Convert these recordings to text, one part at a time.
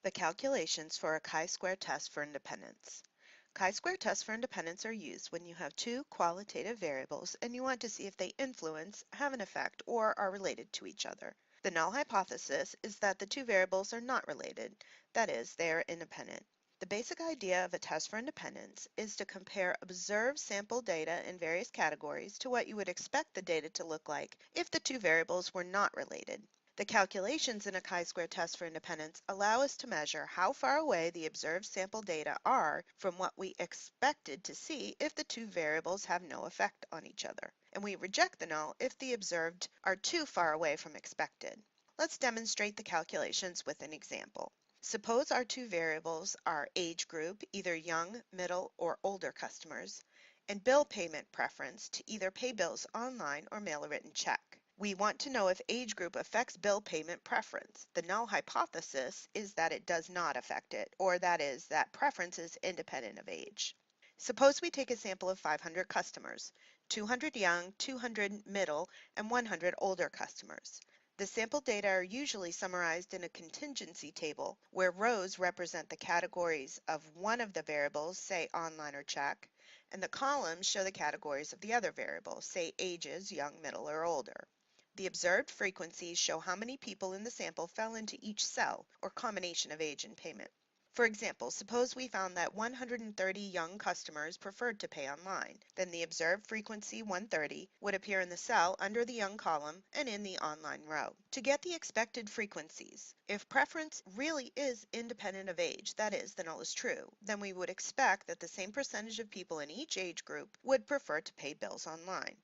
The calculations for a chi-square test for independence. Chi-square tests for independence are used when you have two qualitative variables and you want to see if they influence, have an effect, or are related to each other. The null hypothesis is that the two variables are not related, that is, they are independent. The basic idea of a test for independence is to compare observed sample data in various categories to what you would expect the data to look like if the two variables were not related. The calculations in a chi-square test for independence allow us to measure how far away the observed sample data are from what we expected to see if the two variables have no effect on each other, and we reject the null if the observed are too far away from expected. Let's demonstrate the calculations with an example. Suppose our two variables are age group, either young, middle, or older customers, and bill payment preference to either pay bills online or mail a written check. We want to know if age group affects bill payment preference. The null hypothesis is that it does not affect it, or that is, that preference is independent of age. Suppose we take a sample of 500 customers, 200 young, 200 middle, and 100 older customers. The sample data are usually summarized in a contingency table, where rows represent the categories of one of the variables, say online or check, and the columns show the categories of the other variables, say ages, young, middle, or older. The observed frequencies show how many people in the sample fell into each cell, or combination of age and payment. For example, suppose we found that 130 young customers preferred to pay online. Then the observed frequency 130 would appear in the cell under the young column and in the online row. To get the expected frequencies, if preference really is independent of age, that is, the null is true, then we would expect that the same percentage of people in each age group would prefer to pay bills online.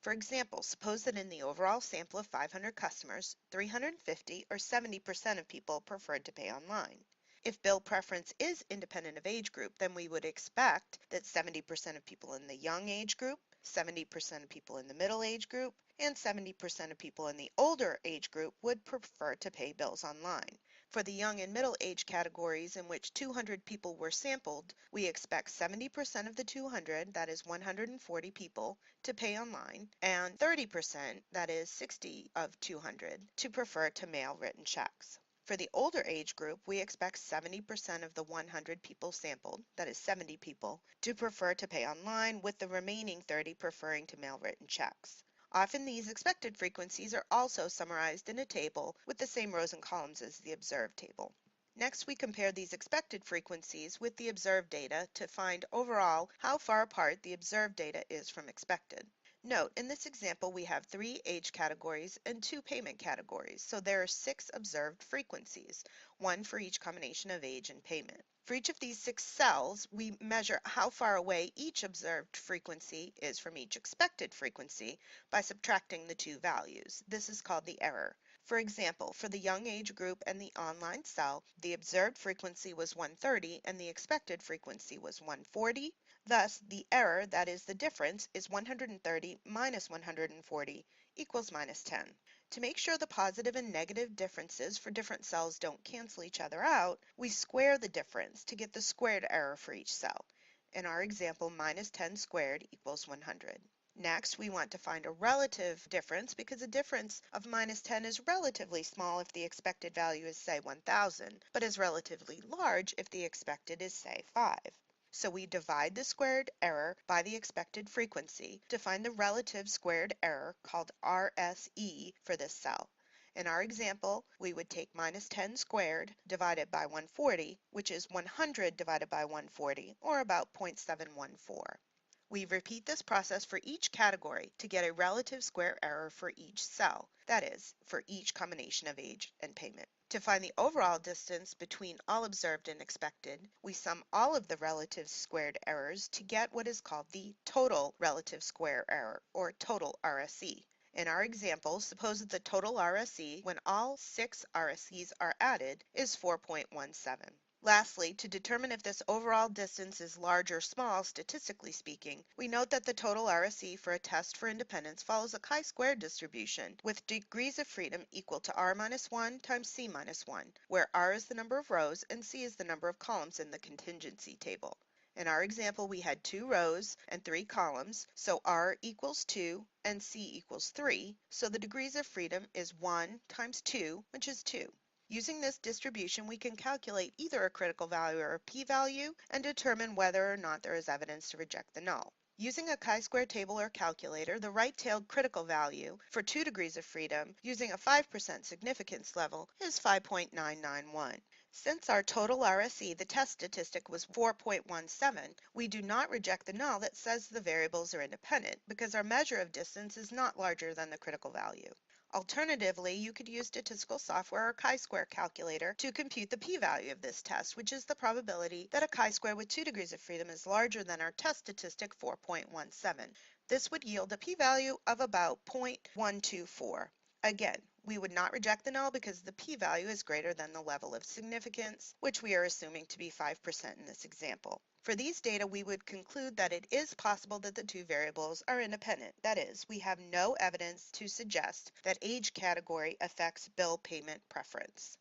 For example, suppose that in the overall sample of 500 customers, 350 or 70% of people preferred to pay online. If bill preference is independent of age group, then we would expect that 70% of people in the young age group, 70% of people in the middle age group, and 70% of people in the older age group would prefer to pay bills online. For the young and middle age categories in which 200 people were sampled, we expect 70% of the 200, that is 140 people, to pay online, and 30%, that is 60 of 200, to prefer to mail written checks. For the older age group, we expect 70% of the 100 people sampled, that is 70 people, to prefer to pay online, with the remaining 30 preferring to mail written checks. Often these expected frequencies are also summarized in a table with the same rows and columns as the observed table. Next, we compare these expected frequencies with the observed data to find overall how far apart the observed data is from expected. Note, in this example we have 3 age categories and 2 payment categories, so there are 6 observed frequencies, one for each combination of age and payment. For each of these 6 cells, we measure how far away each observed frequency is from each expected frequency by subtracting the two values. This is called the error. For example, for the young age group and the online cell, the observed frequency was 130 and the expected frequency was 140. Thus, the error, that is the difference, is 130 minus 140 equals minus 10. To make sure the positive and negative differences for different cells don't cancel each other out, we square the difference to get the squared error for each cell. In our example, minus 10 squared equals 100. Next, we want to find a relative difference because a difference of minus 10 is relatively small if the expected value is, say, 1,000, but is relatively large if the expected is, say, 5. So we divide the squared error by the expected frequency to find the relative squared error, called RSE, for this cell. In our example, we would take minus 10 squared divided by 140, which is 100 divided by 140, or about 0.714. We repeat this process for each category to get a relative square error for each cell, that is, for each combination of age and payment. To find the overall distance between all observed and expected, we sum all of the relative squared errors to get what is called the total relative square error, or total RSE. In our example, suppose that the total RSE, when all 6 RSEs are added, is 4.17. Lastly, to determine if this overall distance is large or small, statistically speaking, we note that the total RSE for a test for independence follows a chi-square distribution with degrees of freedom equal to r minus 1 times c minus 1, where r is the number of rows and c is the number of columns in the contingency table. In our example, we had 2 rows and 3 columns, so r equals 2 and c equals 3, so the degrees of freedom is 1 times 2, which is 2. Using this distribution, we can calculate either a critical value or a p-value and determine whether or not there is evidence to reject the null. Using a chi-square table or calculator, the right-tailed critical value for 2 degrees of freedom using a 5% significance level is 5.991. Since our total RSE, the test statistic, was 4.17, we do not reject the null that says the variables are independent because our measure of distance is not larger than the critical value. Alternatively, you could use statistical software or chi-square calculator to compute the p-value of this test, which is the probability that a chi-square with 2 degrees of freedom is larger than our test statistic 4.17. This would yield a p-value of about 0.124. Again, we would not reject the null because the p-value is greater than the level of significance, which we are assuming to be 5% in this example. For these data, we would conclude that it is possible that the two variables are independent. That is, we have no evidence to suggest that age category affects bill payment preference.